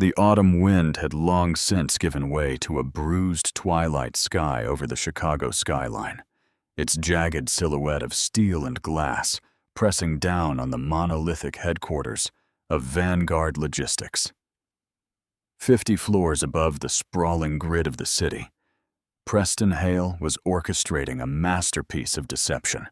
The autumn wind had long since given way to a bruised twilight sky over the Chicago skyline, its jagged silhouette of steel and glass pressing down on the monolithic headquarters of Vanguard Logistics. 50 floors above the sprawling grid of the city, Preston Hale was orchestrating a masterpiece of deception.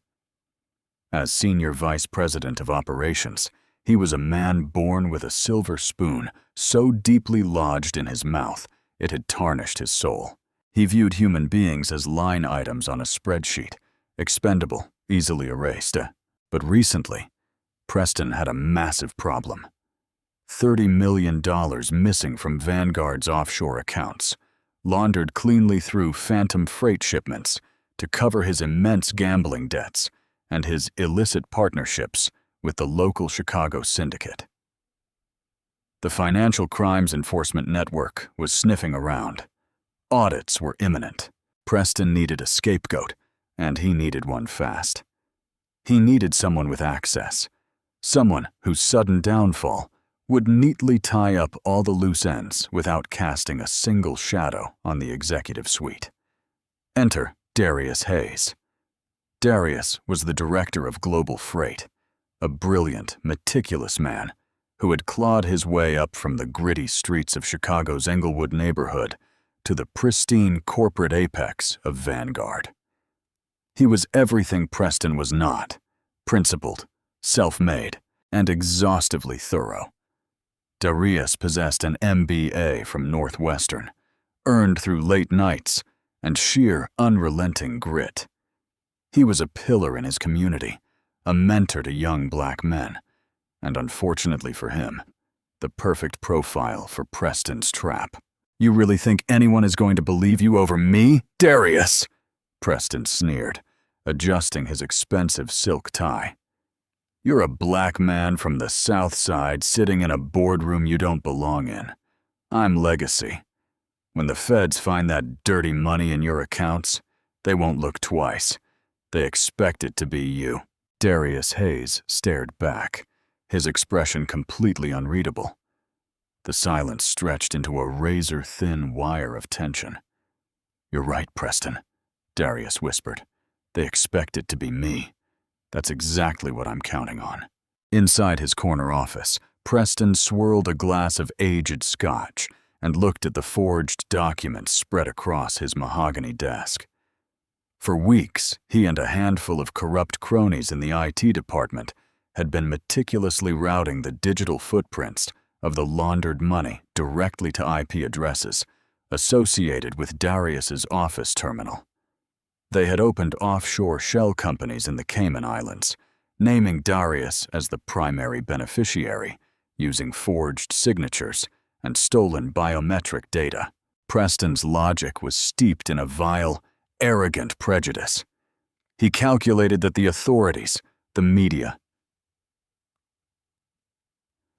As Senior Vice President of Operations, he was a man born with a silver spoon so deeply lodged in his mouth it had tarnished his soul. He viewed human beings as line items on a spreadsheet, expendable, easily erased. But recently, Preston had a massive problem. $30 million missing from Vanguard's offshore accounts, laundered cleanly through phantom freight shipments to cover his immense gambling debts and his illicit partnerships with the local Chicago syndicate. The Financial Crimes Enforcement Network was sniffing around. Audits were imminent. Preston needed a scapegoat, and he needed one fast. He needed someone with access, someone whose sudden downfall would neatly tie up all the loose ends without casting a single shadow on the executive suite. Enter Darius Hayes. Darius was the director of Global Freight, a brilliant, meticulous man who had clawed his way up from the gritty streets of Chicago's Englewood neighborhood to the pristine corporate apex of Vanguard. He was everything Preston was not: principled, self-made, and exhaustively thorough. Darius possessed an MBA from Northwestern, earned through late nights and sheer, unrelenting grit. He was a pillar in his community, a mentor to young black men, and unfortunately for him, the perfect profile for Preston's trap. "You really think anyone is going to believe you over me, Darius?" Preston sneered, adjusting his expensive silk tie. "You're a black man from the South Side sitting in a boardroom you don't belong in. I'm legacy. When the feds find that dirty money in your accounts, they won't look twice. They expect it to be you." Darius Hayes stared back, his expression completely unreadable. The silence stretched into a razor-thin wire of tension. "You're right, Preston," Darius whispered. "They expect it to be me. That's exactly what I'm counting on." Inside his corner office, Preston swirled a glass of aged scotch and looked at the forged documents spread across his mahogany desk. For weeks, he and a handful of corrupt cronies in the IT department had been meticulously routing the digital footprints of the laundered money directly to IP addresses associated with Darius's office terminal. They had opened offshore shell companies in the Cayman Islands, naming Darius as the primary beneficiary, using forged signatures and stolen biometric data. Preston's logic was steeped in a vile, arrogant prejudice. He calculated that the authorities, the media,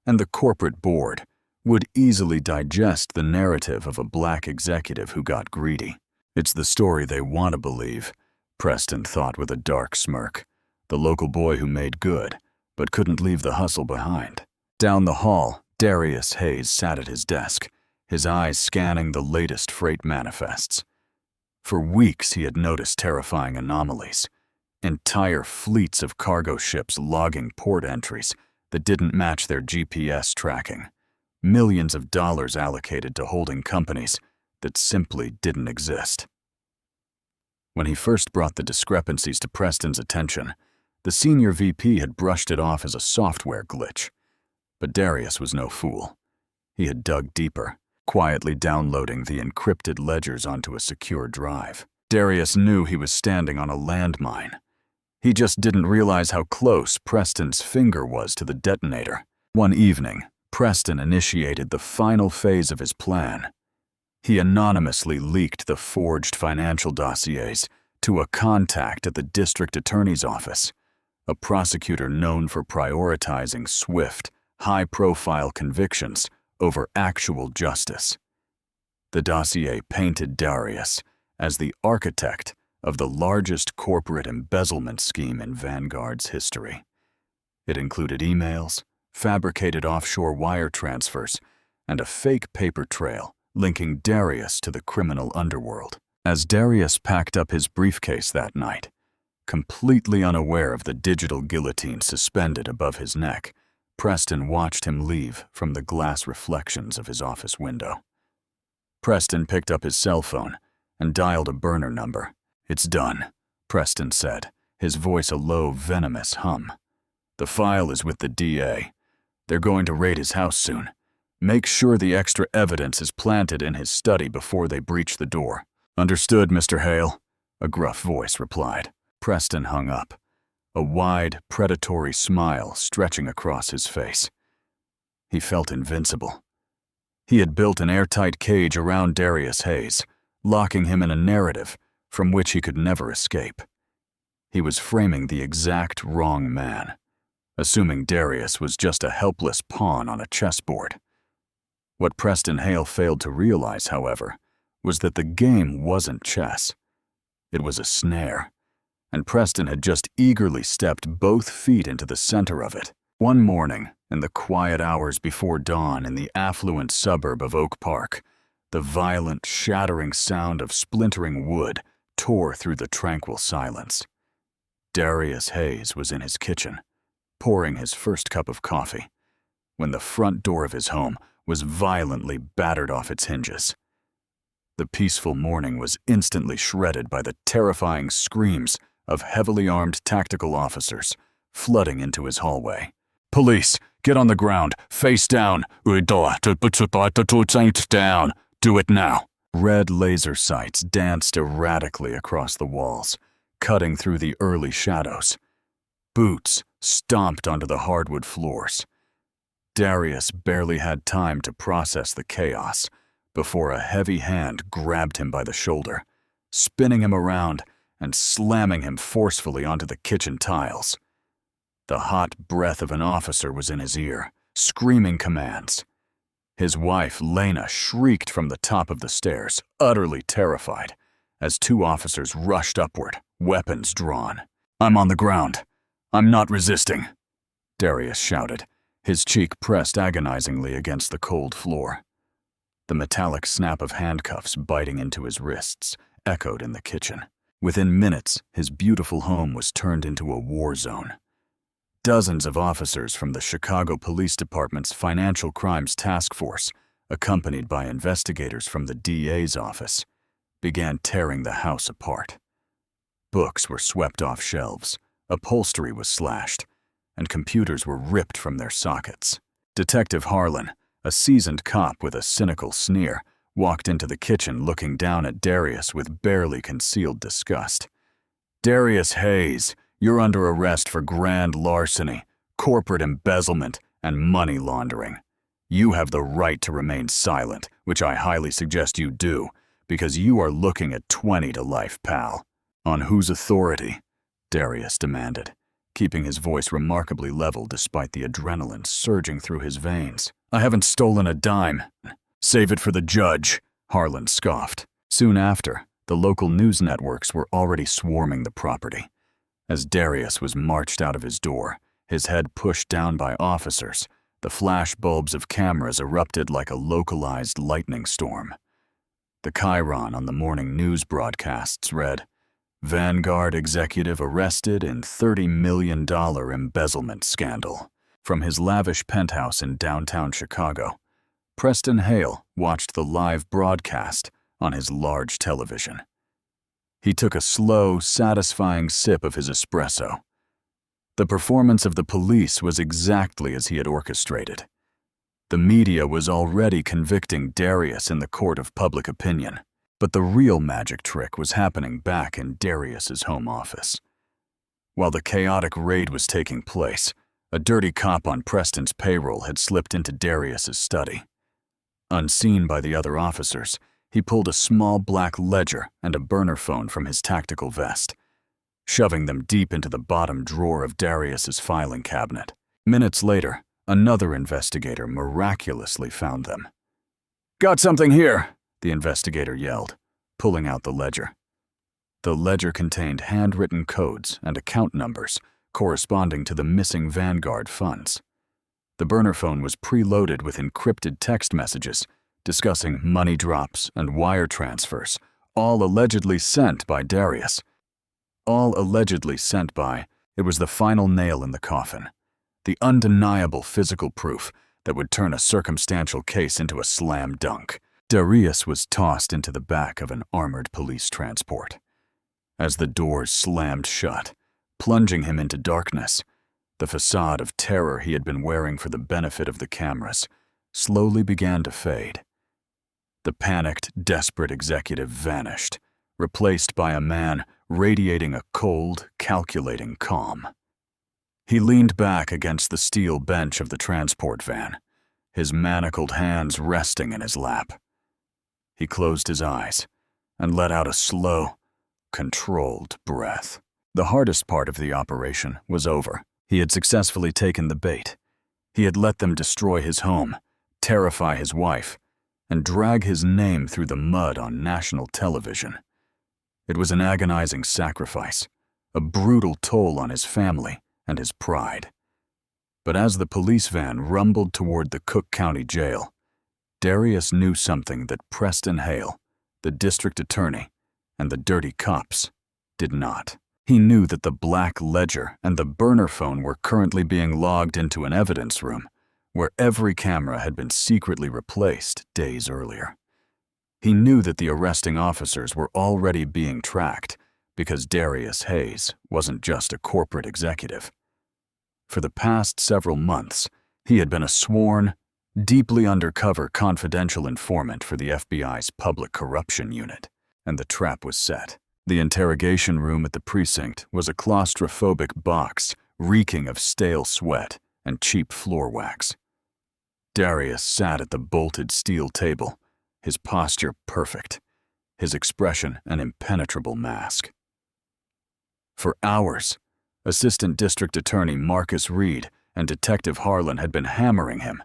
and the corporate board would easily digest the narrative of a black executive who got greedy. "It's the story they want to believe," Preston thought with a dark smirk. The local boy who made good, but couldn't leave the hustle behind. Down the hall, Darius Hayes sat at his desk, his eyes scanning the latest freight manifests. For weeks he had noticed terrifying anomalies. Entire fleets of cargo ships logging port entries that didn't match their GPS tracking. Millions of dollars allocated to holding companies that simply didn't exist. When he first brought the discrepancies to Preston's attention, the senior VP had brushed it off as a software glitch. But Darius was no fool. He had dug deeper, quietly downloading the encrypted ledgers onto a secure drive. Darius knew he was standing on a landmine. He just didn't realize how close Preston's finger was to the detonator. One evening, Preston initiated the final phase of his plan. He anonymously leaked the forged financial dossiers to a contact at the district attorney's office, a prosecutor known for prioritizing swift, high-profile convictions over actual justice. The dossier painted Darius as the architect of the largest corporate embezzlement scheme in Vanguard's history. It included emails, fabricated offshore wire transfers, and a fake paper trail linking Darius to the criminal underworld. As Darius packed up his briefcase that night, completely unaware of the digital guillotine suspended above his neck, Preston watched him leave from the glass reflections of his office window. Preston picked up his cell phone and dialed a burner number. "It's done," Preston said, his voice a low, venomous hum. "The file is with the DA. They're going to raid his house soon. Make sure the extra evidence is planted in his study before they breach the door." "Understood, Mr. Hale," a gruff voice replied. Preston hung up, a wide, predatory smile stretching across his face. He felt invincible. He had built an airtight cage around Darius Hayes, locking him in a narrative from which he could never escape. He was framing the exact wrong man, assuming Darius was just a helpless pawn on a chessboard. What Preston Hale failed to realize, however, was that the game wasn't chess. It was a snare, and Preston had just eagerly stepped both feet into the center of it. One morning, in the quiet hours before dawn in the affluent suburb of Oak Park, the violent, shattering sound of splintering wood tore through the tranquil silence. Darius Hayes was in his kitchen, pouring his first cup of coffee, when the front door of his home was violently battered off its hinges. The peaceful morning was instantly shredded by the terrifying screams of heavily armed tactical officers flooding into his hallway. "Police, get on the ground, face down, down, do it now." Red laser sights danced erratically across the walls, cutting through the early shadows. Boots stomped onto the hardwood floors. Darius barely had time to process the chaos before a heavy hand grabbed him by the shoulder, spinning him around and slamming him forcefully onto the kitchen tiles. The hot breath of an officer was in his ear, screaming commands. His wife, Lena, shrieked from the top of the stairs, utterly terrified, as two officers rushed upward, weapons drawn. "I'm on the ground. I'm not resisting," Darius shouted, his cheek pressed agonizingly against the cold floor. The metallic snap of handcuffs biting into his wrists echoed in the kitchen. Within minutes, his beautiful home was turned into a war zone. Dozens of officers from the Chicago Police Department's Financial Crimes Task Force, accompanied by investigators from the DA's office, began tearing the house apart. Books were swept off shelves, upholstery was slashed, and computers were ripped from their sockets. Detective Harlan, a seasoned cop with a cynical sneer, walked into the kitchen looking down at Darius with barely concealed disgust. "Darius Hayes, you're under arrest for grand larceny, corporate embezzlement, and money laundering. You have the right to remain silent, which I highly suggest you do, because you are looking at 20 to life, pal." "On whose authority?" Darius demanded, keeping his voice remarkably level despite the adrenaline surging through his veins. "I haven't stolen a dime." "Save it for the judge," Harlan scoffed. Soon after, the local news networks were already swarming the property. As Darius was marched out of his door, his head pushed down by officers, the flash bulbs of cameras erupted like a localized lightning storm. The chyron on the morning news broadcasts read, "Vanguard executive arrested in $30 million embezzlement scandal." From his lavish penthouse in downtown Chicago, Preston Hale watched the live broadcast on his large television. He took a slow, satisfying sip of his espresso. The performance of the police was exactly as he had orchestrated. The media was already convicting Darius in the court of public opinion, but the real magic trick was happening back in Darius's home office. While the chaotic raid was taking place, a dirty cop on Preston's payroll had slipped into Darius's study. Unseen by the other officers, he pulled a small black ledger and a burner phone from his tactical vest, shoving them deep into the bottom drawer of Darius's filing cabinet. Minutes later, another investigator miraculously found them. "Got something here," the investigator yelled, pulling out the ledger. The ledger contained handwritten codes and account numbers corresponding to the missing Vanguard funds. The burner phone was preloaded with encrypted text messages discussing money drops and wire transfers, all allegedly sent by Darius. All allegedly sent by, it was the final nail in the coffin. The undeniable physical proof that would turn a circumstantial case into a slam dunk. Darius was tossed into the back of an armored police transport. As the doors slammed shut, plunging him into darkness, the facade of terror he had been wearing for the benefit of the cameras slowly began to fade. The panicked, desperate executive vanished, replaced by a man radiating a cold, calculating calm. He leaned back against the steel bench of the transport van, his manacled hands resting in his lap. He closed his eyes and let out a slow, controlled breath. The hardest part of the operation was over. He had successfully taken the bait. He had let them destroy his home, terrify his wife, and drag his name through the mud on national television. It was an agonizing sacrifice, a brutal toll on his family and his pride. But as the police van rumbled toward the Cook County Jail, Darius knew something that Preston Hale, the district attorney, and the dirty cops did not. He knew that the black ledger and the burner phone were currently being logged into an evidence room where every camera had been secretly replaced days earlier. He knew that the arresting officers were already being tracked because Darius Hayes wasn't just a corporate executive. For the past several months, he had been a sworn, deeply undercover confidential informant for the FBI's Public Corruption Unit, and the trap was set. The interrogation room at the precinct was a claustrophobic box reeking of stale sweat and cheap floor wax. Darius sat at the bolted steel table, his posture perfect, his expression an impenetrable mask. For hours, Assistant District Attorney Marcus Reed and Detective Harlan had been hammering him,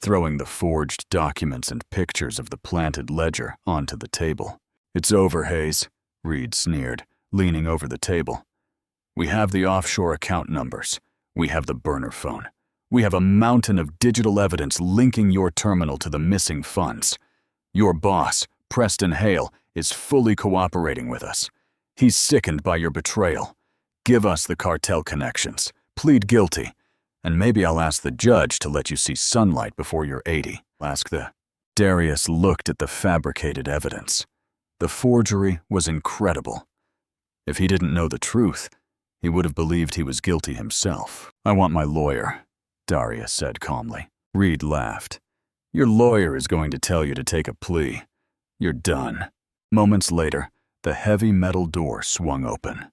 throwing the forged documents and pictures of the planted ledger onto the table. "It's over, Hayes," Reed sneered, leaning over the table. "We have the offshore account numbers. We have the burner phone. We have a mountain of digital evidence linking your terminal to the missing funds. Your boss, Preston Hale, is fully cooperating with us. He's sickened by your betrayal. Give us the cartel connections. Plead guilty. And maybe I'll ask the judge to let you see sunlight before you're 80. Darius looked at the fabricated evidence. The forgery was incredible. If he didn't know the truth, he would have believed he was guilty himself. "I want my lawyer," Darius said calmly. Reed laughed. "Your lawyer is going to tell you to take a plea. You're done." Moments later, the heavy metal door swung open.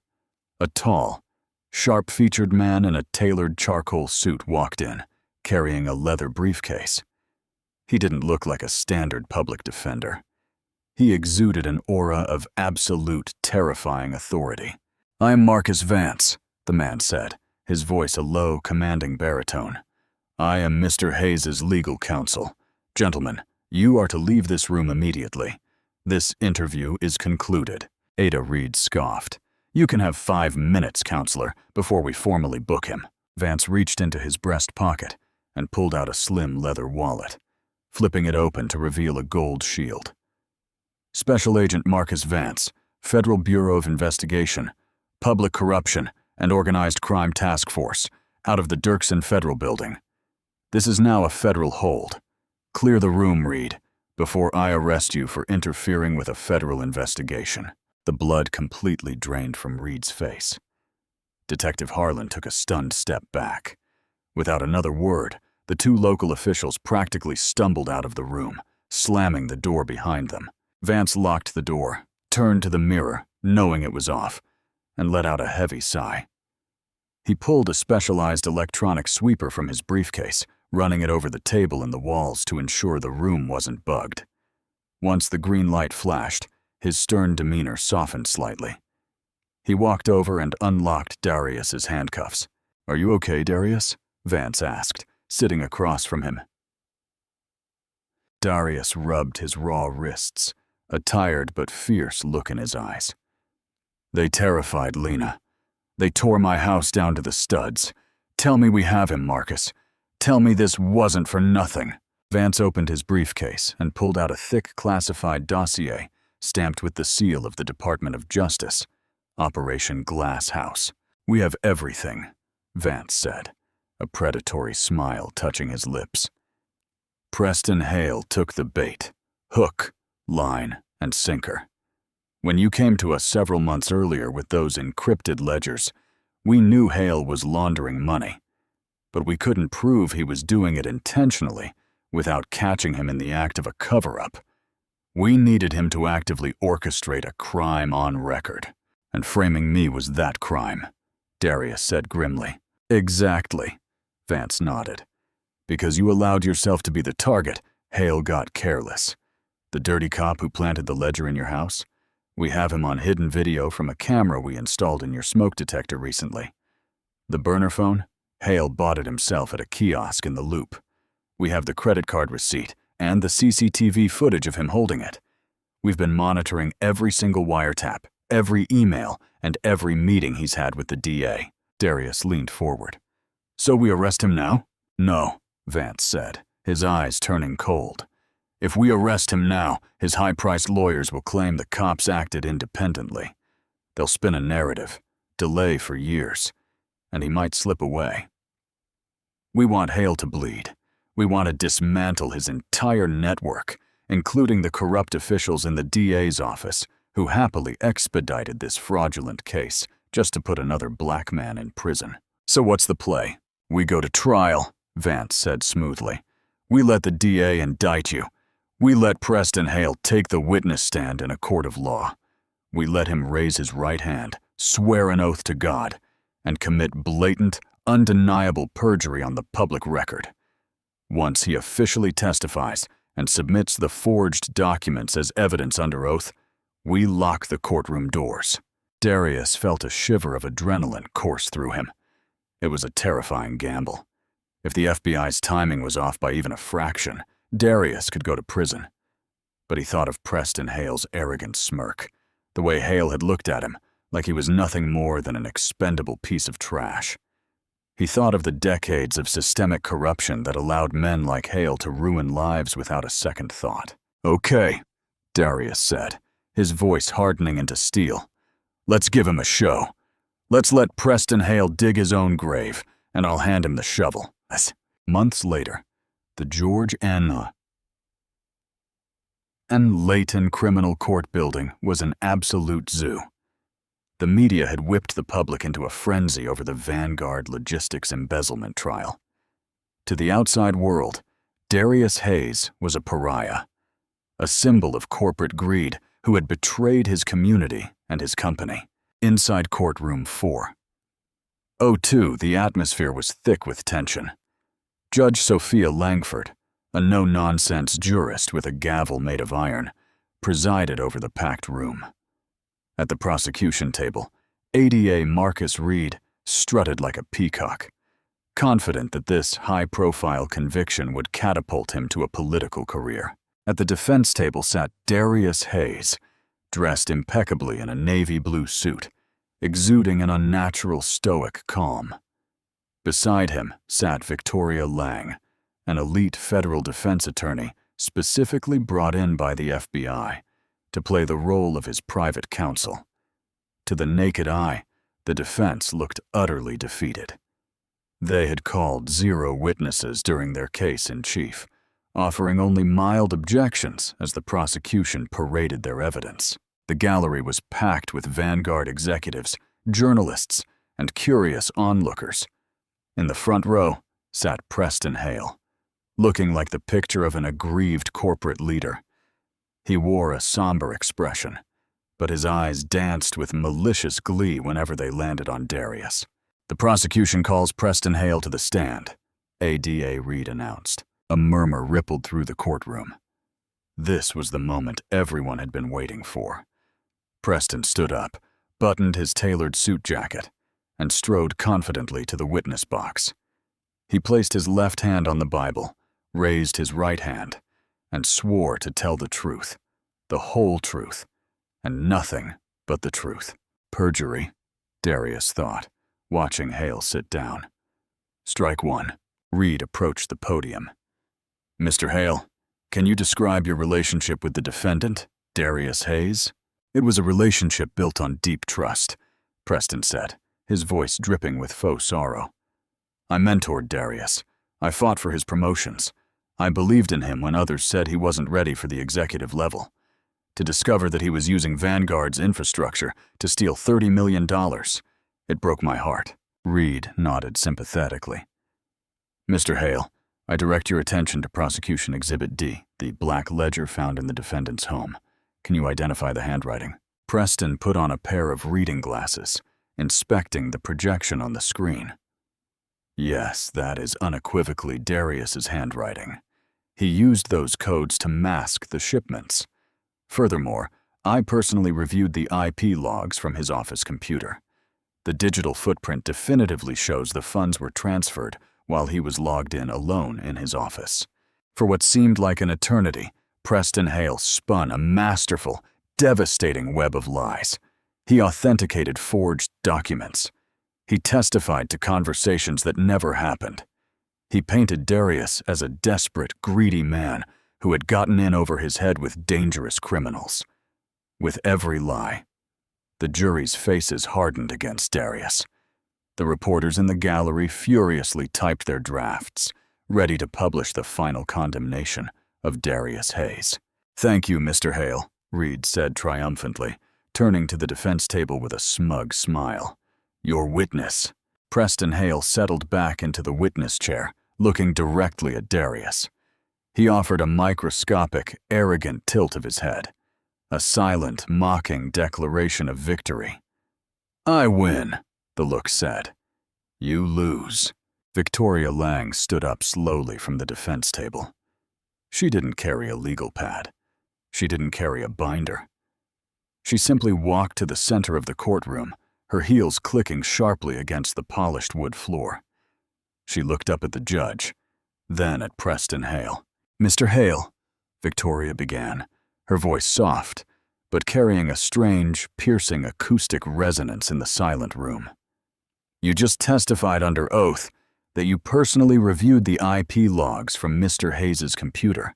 A tall, sharp-featured man in a tailored charcoal suit walked in, carrying a leather briefcase. He didn't look like a standard public defender. He exuded an aura of absolute, terrifying authority. "I'm Marcus Vance," the man said, his voice a low, commanding baritone. "I am Mr. Hayes's legal counsel. Gentlemen, you are to leave this room immediately. This interview is concluded." Ada Reed scoffed. "You can have 5 minutes, counselor, before we formally book him." Vance reached into his breast pocket and pulled out a slim leather wallet, flipping it open to reveal a gold shield. "Special Agent Marcus Vance, Federal Bureau of Investigation, Public Corruption, and Organized Crime Task Force, out of the Dirksen Federal Building. This is now a federal hold. Clear the room, Reed, before I arrest you for interfering with a federal investigation." The blood completely drained from Reed's face. Detective Harlan took a stunned step back. Without another word, the 2 local officials practically stumbled out of the room, slamming the door behind them. Vance locked the door, turned to the mirror, knowing it was off, and let out a heavy sigh. He pulled a specialized electronic sweeper from his briefcase, running it over the table and the walls to ensure the room wasn't bugged. Once the green light flashed, his stern demeanor softened slightly. He walked over and unlocked Darius's handcuffs. "Are you okay, Darius?" Vance asked, sitting across from him. Darius rubbed his raw wrists, a tired but fierce look in his eyes. "They terrified Lena. They tore my house down to the studs. Tell me we have him, Marcus. Tell me this wasn't for nothing." Vance opened his briefcase and pulled out a thick classified dossier stamped with the seal of the Department of Justice, Operation Glass House. "We have everything," Vance said, a predatory smile touching his lips. Preston Hale took the bait, hook, line, and sinker. When you came to us several months earlier with those encrypted ledgers, we knew Hale was laundering money, but we couldn't prove he was doing it intentionally without catching him in the act of a cover-up. We needed him to actively orchestrate a crime on record, and framing me was that crime, Darius said grimly. "Exactly," Vance nodded. "Because you allowed yourself to be the target, Hale got careless. The dirty cop who planted the ledger in your house? We have him on hidden video from a camera we installed in your smoke detector recently. The burner phone? Hale bought it himself at a kiosk in the Loop. We have the credit card receipt and the CCTV footage of him holding it. We've been monitoring every single wiretap, every email, and every meeting he's had with the DA. Darius leaned forward. "So we arrest him now?" "No," Vance said, his eyes turning cold. "If we arrest him now, his high-priced lawyers will claim the cops acted independently. They'll spin a narrative, delay for years, and he might slip away. We want Hale to bleed. We want to dismantle his entire network, including the corrupt officials in the DA's office who happily expedited this fraudulent case just to put another black man in prison. So what's the play? We go to trial," Vance said smoothly. "We let the DA indict you. We let Preston Hale take the witness stand in a court of law. We let him raise his right hand, swear an oath to God, and commit blatant, undeniable perjury on the public record. Once he officially testifies and submits the forged documents as evidence under oath, we lock the courtroom doors." Darius felt a shiver of adrenaline course through him. It was a terrifying gamble. If the FBI's timing was off by even a fraction, Darius could go to prison. But he thought of Preston Hale's arrogant smirk, the way Hale had looked at him, like he was nothing more than an expendable piece of trash. He thought of the decades of systemic corruption that allowed men like Hale to ruin lives without a second thought. "Okay," Darius said, his voice hardening into steel. "Let's give him a show. Let's let Preston Hale dig his own grave, and I'll hand him the shovel." Months later, the George N. Layton Criminal Court building was an absolute zoo. The media had whipped the public into a frenzy over the Vanguard Logistics embezzlement trial. To the outside world, Darius Hayes was a pariah, a symbol of corporate greed who had betrayed his community and his company. Inside courtroom 402, the atmosphere was thick with tension. Judge Sophia Langford, a no-nonsense jurist with a gavel made of iron, presided over the packed room. At the prosecution table, ADA Marcus Reed strutted like a peacock, confident that this high-profile conviction would catapult him to a political career. At the defense table sat Darius Hayes, dressed impeccably in a navy blue suit, exuding an unnatural stoic calm. Beside him sat Victoria Lang, an elite federal defense attorney specifically brought in by the FBI to play the role of his private counsel. To the naked eye, the defense looked utterly defeated. They had called 0 witnesses during their case in chief, offering only mild objections as the prosecution paraded their evidence. The gallery was packed with Vanguard executives, journalists, and curious onlookers. In the front row sat Preston Hale, looking like the picture of an aggrieved corporate leader. He wore a somber expression, but his eyes danced with malicious glee whenever they landed on Darius. "The prosecution calls Preston Hale to the stand," ADA Reed announced. A murmur rippled through the courtroom. This was the moment everyone had been waiting for. Preston stood up, buttoned his tailored suit jacket, and strode confidently to the witness box. He placed his left hand on the Bible, raised his right hand, and swore to tell the truth, the whole truth, and nothing but the truth. "Perjury," Darius thought, watching Hale sit down. "Strike 1. Reed approached the podium. Mr. Hale, can you describe your relationship with the defendant, Darius Hayes? It was a relationship built on deep trust, Preston said, his voice dripping with faux sorrow. I mentored Darius. I fought for his promotions. I believed in him when others said he wasn't ready for the executive level. To discover that he was using Vanguard's infrastructure to steal $30 million, it broke my heart. Reed nodded sympathetically. Mr. Hale, I direct your attention to Prosecution Exhibit D, the black ledger found in the defendant's home. Can you identify the handwriting? Preston put on a pair of reading glasses, inspecting the projection on the screen. Yes, that is unequivocally Darius's handwriting. He used those codes to mask the shipments. Furthermore, I personally reviewed the IP logs from his office computer. The digital footprint definitively shows the funds were transferred while he was logged in alone in his office. For what seemed like an eternity, Preston Hale spun a masterful, devastating web of lies. He authenticated forged documents. He testified to conversations that never happened. He painted Darius as a desperate, greedy man who had gotten in over his head with dangerous criminals. With every lie, the jury's faces hardened against Darius. The reporters in the gallery furiously typed their drafts, ready to publish the final condemnation of Darius Hayes. Thank you, Mr. Hale, Reed said triumphantly, turning to the defense table with a smug smile. Your witness. Preston Hale settled back into the witness chair, looking directly at Darius. He offered a microscopic, arrogant tilt of his head, a silent, mocking declaration of victory. I win, the look said. You lose. Victoria Lang stood up slowly from the defense table. She didn't carry a legal pad. She didn't carry a binder. She simply walked to the center of the courtroom, her heels clicking sharply against the polished wood floor. She looked up at the judge, then at Preston Hale. Mr. Hale, Victoria began, her voice soft, but carrying a strange, piercing acoustic resonance in the silent room. You just testified under oath that you personally reviewed the IP logs from Mr. Hayes' computer.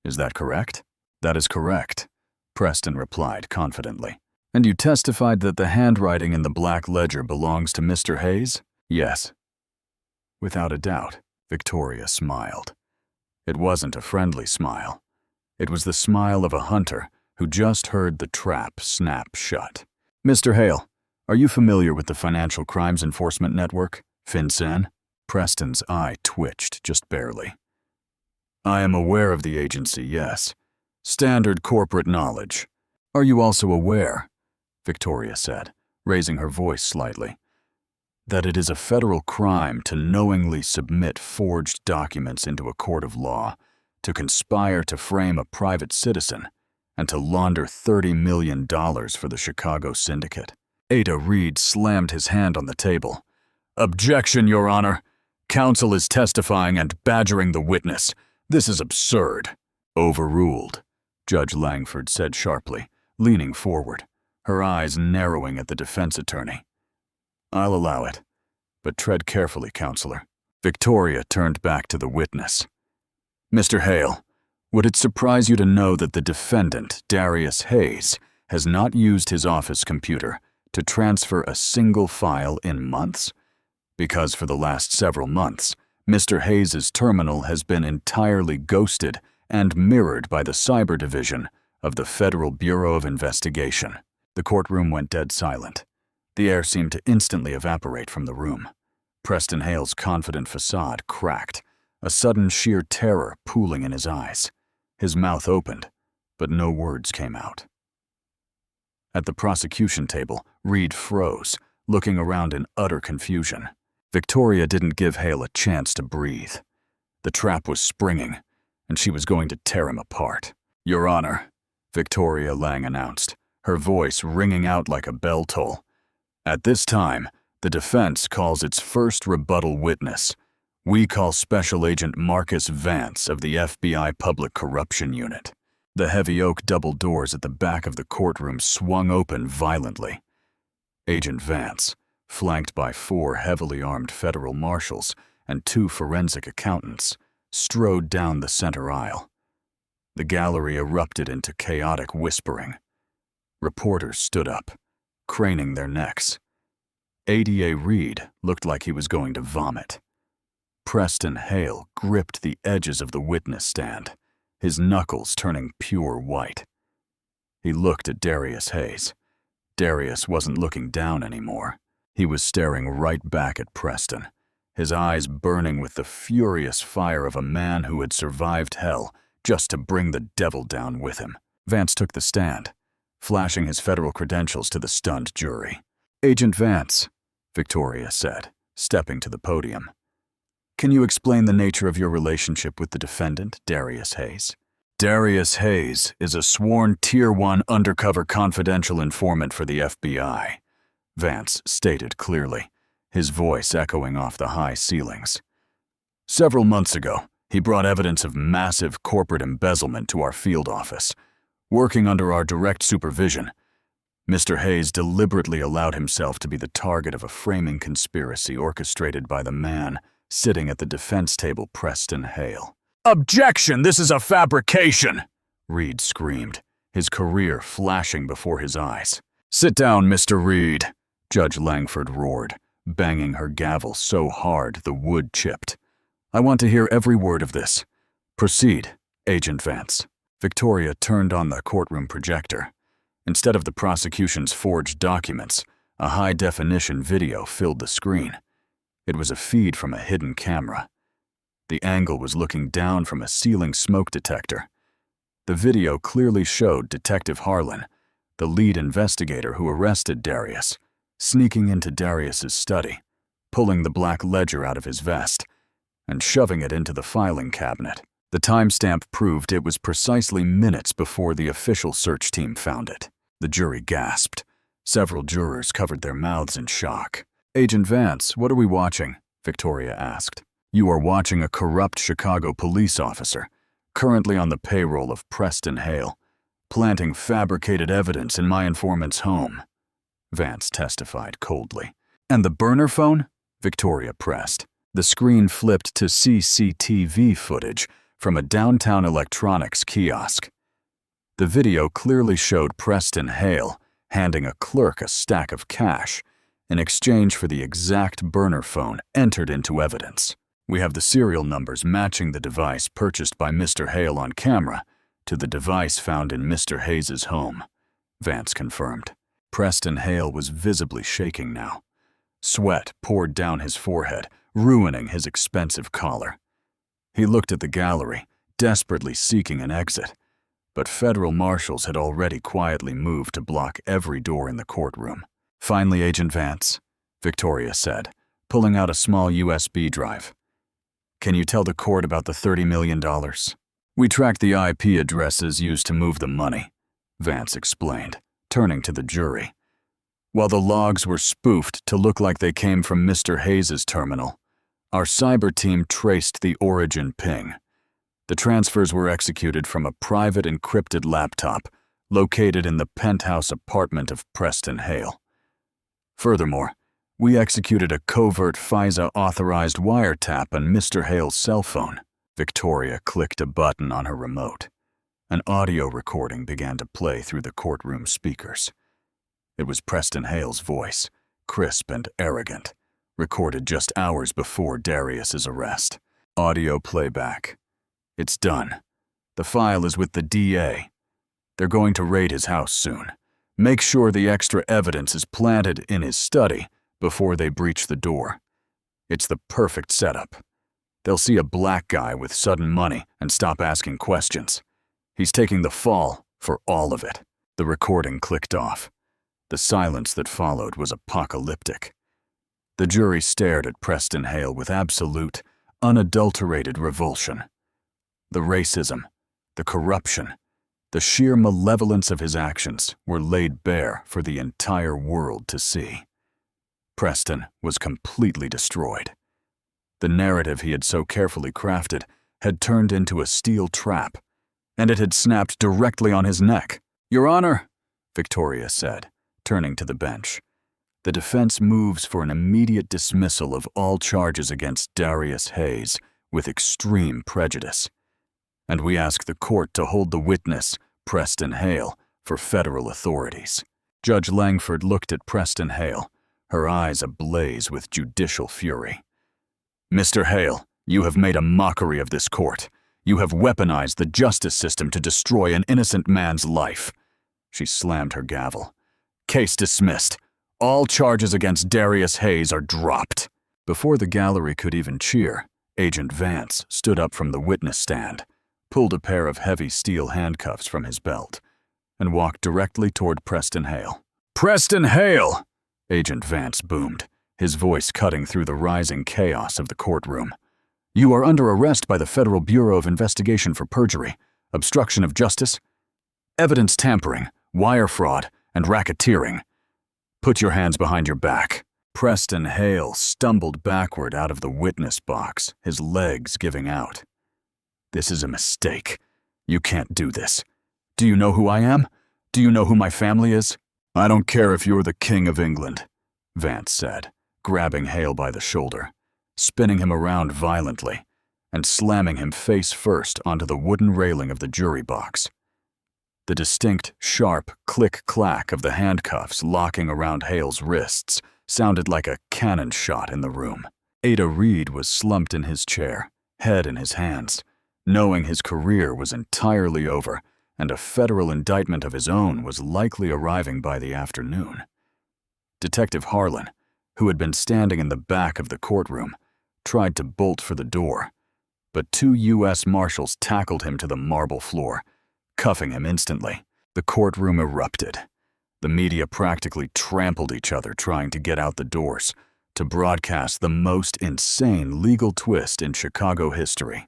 Is that correct? That is correct, Preston replied confidently. And you testified that the handwriting in the black ledger belongs to Mr. Hayes? Yes. Without a doubt, Victoria smiled. It wasn't a friendly smile. It was the smile of a hunter who just heard the trap snap shut. Mr. Hale, are you familiar with the Financial Crimes Enforcement Network, FinCEN? Preston's eye twitched just barely. I am aware of the agency, yes. Standard corporate knowledge. Are you also aware, Victoria said, raising her voice slightly, that it is a federal crime to knowingly submit forged documents into a court of law, to conspire to frame a private citizen, and to launder $30 million for the Chicago syndicate? Ada Reed slammed his hand on the table. Objection, Your Honor. Counsel is testifying and badgering the witness. This is absurd. Overruled, Judge Langford said sharply, leaning forward, her eyes narrowing at the defense attorney. I'll allow it, but tread carefully, counselor. Victoria turned back to the witness. Mr. Hale, would it surprise you to know that the defendant, Darius Hayes, has not used his office computer to transfer a single file in months? Because for the last several months, Mr. Hayes' terminal has been entirely ghosted and mirrored by the cyber division of the Federal Bureau of Investigation. The courtroom went dead silent. The air seemed to instantly evaporate from the room. Preston Hale's confident facade cracked, a sudden sheer terror pooling in his eyes. His mouth opened, but no words came out. At the prosecution table, Reed froze, looking around in utter confusion. Victoria didn't give Hale a chance to breathe. The trap was springing, and she was going to tear him apart. Your Honor, Victoria Lang announced, her voice ringing out like a bell toll. At this time, the defense calls its first rebuttal witness. We call Special Agent Marcus Vance of the FBI Public Corruption Unit. The heavy oak double doors at the back of the courtroom swung open violently. Agent Vance, flanked by 4 heavily armed federal marshals and 2 forensic accountants, strode down the center aisle. The gallery erupted into chaotic whispering. Reporters stood up, craning their necks. ADA Reed looked like he was going to vomit. Preston Hale gripped the edges of the witness stand, his knuckles turning pure white. He looked at Darius Hayes. Darius wasn't looking down anymore. He was staring right back at Preston, his eyes burning with the furious fire of a man who had survived hell just to bring the devil down with him. Vance took the stand, flashing his federal credentials to the stunned jury. "Agent Vance," Victoria said, stepping to the podium. "Can you explain the nature of your relationship with the defendant, Darius Hayes?" "Darius Hayes is a sworn Tier 1 undercover confidential informant for the FBI," Vance stated clearly, his voice echoing off the high ceilings. "Several months ago, he brought evidence of massive corporate embezzlement to our field office. Working under our direct supervision, Mr. Hayes deliberately allowed himself to be the target of a framing conspiracy orchestrated by the man sitting at the defense table, Preston Hale." "Objection! This is a fabrication!" Reed screamed, his career flashing before his eyes. "Sit down, Mr. Reed," Judge Langford roared, banging her gavel so hard the wood chipped. "I want to hear every word of this. Proceed, Agent Vance." Victoria turned on the courtroom projector. Instead of the prosecution's forged documents, a high-definition video filled the screen. It was a feed from a hidden camera. The angle was looking down from a ceiling smoke detector. The video clearly showed Detective Harlan, the lead investigator who arrested Darius, sneaking into Darius's study, pulling the black ledger out of his vest, and shoving it into the filing cabinet. The timestamp proved it was precisely minutes before the official search team found it. The jury gasped. Several jurors covered their mouths in shock. "Agent Vance, what are we watching?" Victoria asked. "You are watching a corrupt Chicago police officer, currently on the payroll of Preston Hale, planting fabricated evidence in my informant's home," Vance testified coldly. "And the burner phone?" Victoria pressed. The screen flipped to CCTV footage from a downtown electronics kiosk. The video clearly showed Preston Hale handing a clerk a stack of cash in exchange for the exact burner phone entered into evidence. "We have the serial numbers matching the device purchased by Mr. Hale on camera to the device found in Mr. Hayes' home," Vance confirmed. Preston Hale was visibly shaking now. Sweat poured down his forehead, ruining his expensive collar. He looked at the gallery, desperately seeking an exit, but federal marshals had already quietly moved to block every door in the courtroom. "Finally, Agent Vance," Victoria said, pulling out a small USB drive. "Can you tell the court about the $30 million? We tracked the IP addresses used to move the money," Vance explained, turning to the jury. "While the logs were spoofed to look like they came from Mr. Hayes' terminal, our cyber team traced the origin ping. The transfers were executed from a private encrypted laptop located in the penthouse apartment of Preston Hale. Furthermore, we executed a covert FISA-authorized wiretap on Mr. Hale's cell phone." Victoria clicked a button on her remote. An audio recording began to play through the courtroom speakers. It was Preston Hale's voice, crisp and arrogant, recorded just hours before Darius's arrest. Audio playback. "It's done. The file is with the DA. They're going to raid his house soon. Make sure the extra evidence is planted in his study before they breach the door. It's the perfect setup. They'll see a black guy with sudden money and stop asking questions. He's taking the fall for all of it." The recording clicked off. The silence that followed was apocalyptic. The jury stared at Preston Hale with absolute, unadulterated revulsion. The racism, the corruption, the sheer malevolence of his actions were laid bare for the entire world to see. Preston was completely destroyed. The narrative he had so carefully crafted had turned into a steel trap, and it had snapped directly on his neck. "Your Honor," Victoria said, turning to the bench. the defense moves for an immediate dismissal of all charges against Darius Hayes with extreme prejudice. And we ask the court to hold the witness, Preston Hale, for federal authorities. Judge Langford looked at Preston Hale, her eyes ablaze with judicial fury. Mr. Hale, you have made a mockery of this court. You have weaponized the justice system to destroy an innocent man's life. She slammed her gavel. Case dismissed. All charges against Darius Hayes are dropped. Before the gallery could even cheer, Agent Vance stood up from the witness stand, pulled a pair of heavy steel handcuffs from his belt, and walked directly toward Preston Hale. Preston Hale! Agent Vance boomed, his voice cutting through the rising chaos of the courtroom. You are under arrest by the Federal Bureau of Investigation for perjury, obstruction of justice, evidence tampering, wire fraud, and racketeering. Put your hands behind your back. Preston Hale stumbled backward out of the witness box, his legs giving out. This is a mistake. You can't do this. Do you know who I am? Do you know who my family is? I don't care if you're the King of England, Vance said, grabbing Hale by the shoulder, spinning him around violently, and slamming him face first onto the wooden railing of the jury box. The distinct, sharp click-clack of the handcuffs locking around Hale's wrists sounded like a cannon shot in the room. Ada Reed was slumped in his chair, head in his hands, knowing his career was entirely over and a federal indictment of his own was likely arriving by the afternoon. Detective Harlan, who had been standing in the back of the courtroom, tried to bolt for the door, but 2 U.S. Marshals tackled him to the marble floor, cuffing him instantly. The courtroom erupted. The media practically trampled each other trying to get out the doors to broadcast the most insane legal twist in Chicago history.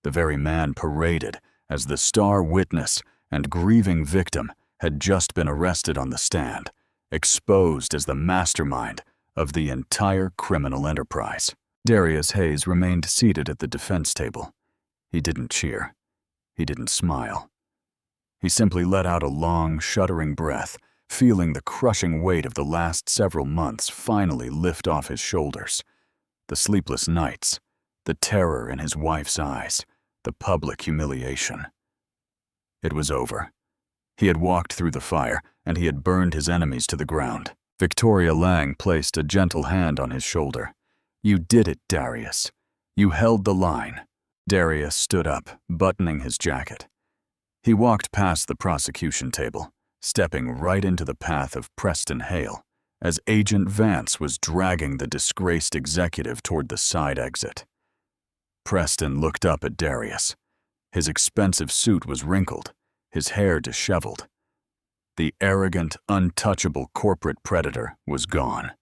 The very man paraded as the star witness and grieving victim had just been arrested on the stand, exposed as the mastermind of the entire criminal enterprise. Darius Hayes remained seated at the defense table. He didn't cheer. He didn't smile. He simply let out a long, shuddering breath, feeling the crushing weight of the last several months finally lift off his shoulders. The sleepless nights, the terror in his wife's eyes, the public humiliation. It was over. He had walked through the fire, and he had burned his enemies to the ground. Victoria Lang placed a gentle hand on his shoulder. You did it, Darius. You held the line. Darius stood up, buttoning his jacket. He walked past the prosecution table, stepping right into the path of Preston Hale, as Agent Vance was dragging the disgraced executive toward the side exit. Preston looked up at Darius. His expensive suit was wrinkled, his hair disheveled. The arrogant, untouchable corporate predator was gone,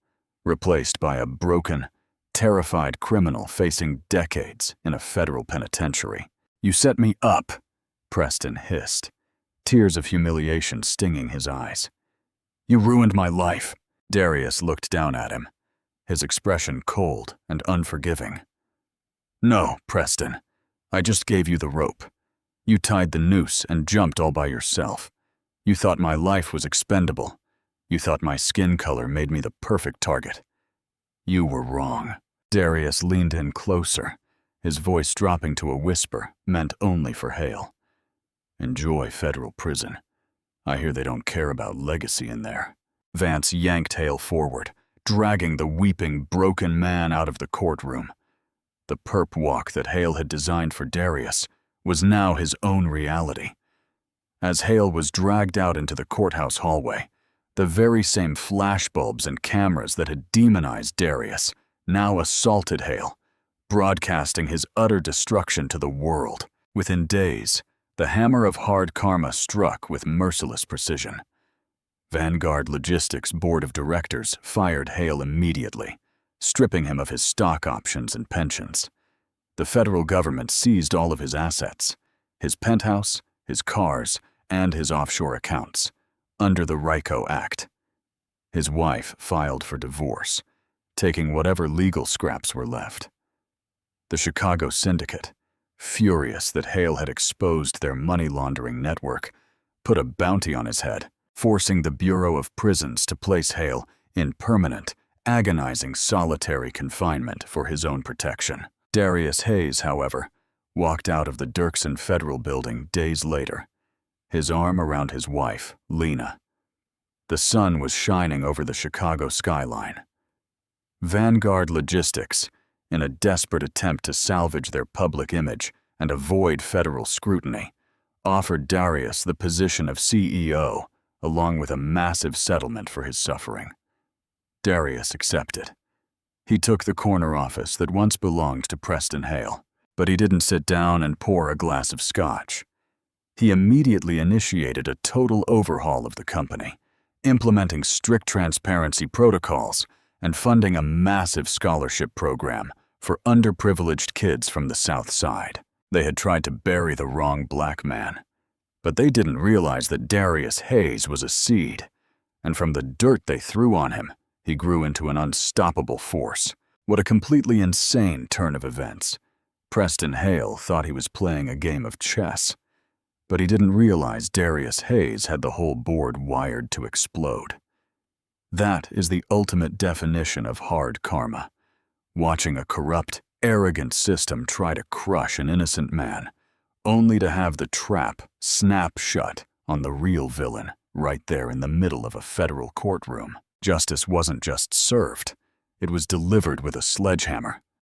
replaced by a broken, terrified criminal facing decades in a federal penitentiary. You set me up, Preston hissed, tears of humiliation stinging his eyes. You ruined my life. Darius looked down at him, his expression cold and unforgiving. No, Preston. I just gave you the rope. You tied the noose and jumped all by yourself. You thought my life was expendable. You thought my skin color made me the perfect target. You were wrong. Darius leaned in closer, his voice dropping to a whisper meant only for Hale. Enjoy federal prison. I hear they don't care about legacy in there. Vance yanked Hale forward, dragging the weeping, broken man out of the courtroom. The perp walk that Hale had designed for Darius was now his own reality. As Hale was dragged out into the courthouse hallway, the very same flashbulbs and cameras that had demonized Darius now assaulted Hale, broadcasting his utter destruction to the world. Within days, the hammer of hard karma struck with merciless precision. Vanguard Logistics Board of Directors fired Hale immediately, stripping him of his stock options and pensions. The federal government seized all of his assets, his penthouse, his cars, and his offshore accounts, under the RICO Act. His wife filed for divorce, taking whatever legal scraps were left. The Chicago Syndicate, furious that Hale had exposed their money laundering network, put a bounty on his head, forcing the Bureau of Prisons to place Hale in permanent, agonizing solitary confinement for his own protection. Darius Hayes, however, walked out of the Dirksen Federal Building days later, his arm around his wife, Lena. The sun was shining over the Chicago skyline. Vanguard Logistics, in a desperate attempt to salvage their public image and avoid federal scrutiny, offered Darius the position of CEO, along with a massive settlement for his suffering. Darius accepted. He took the corner office that once belonged to Preston Hale, but he didn't sit down and pour a glass of scotch. He immediately initiated a total overhaul of the company, implementing strict transparency protocols and funding a massive scholarship program for underprivileged kids from the South Side. They had tried to bury the wrong black man, but they didn't realize that Darius Hayes was a seed, and from the dirt they threw on him, he grew into an unstoppable force. What a completely insane turn of events. Preston Hale thought he was playing a game of chess, but he didn't realize Darius Hayes had the whole board wired to explode. That is the ultimate definition of hard karma. Watching a corrupt, arrogant system try to crush an innocent man, only to have the trap snap shut on the real villain right there in the middle of a federal courtroom. Justice wasn't just served, it was delivered with a sledgehammer,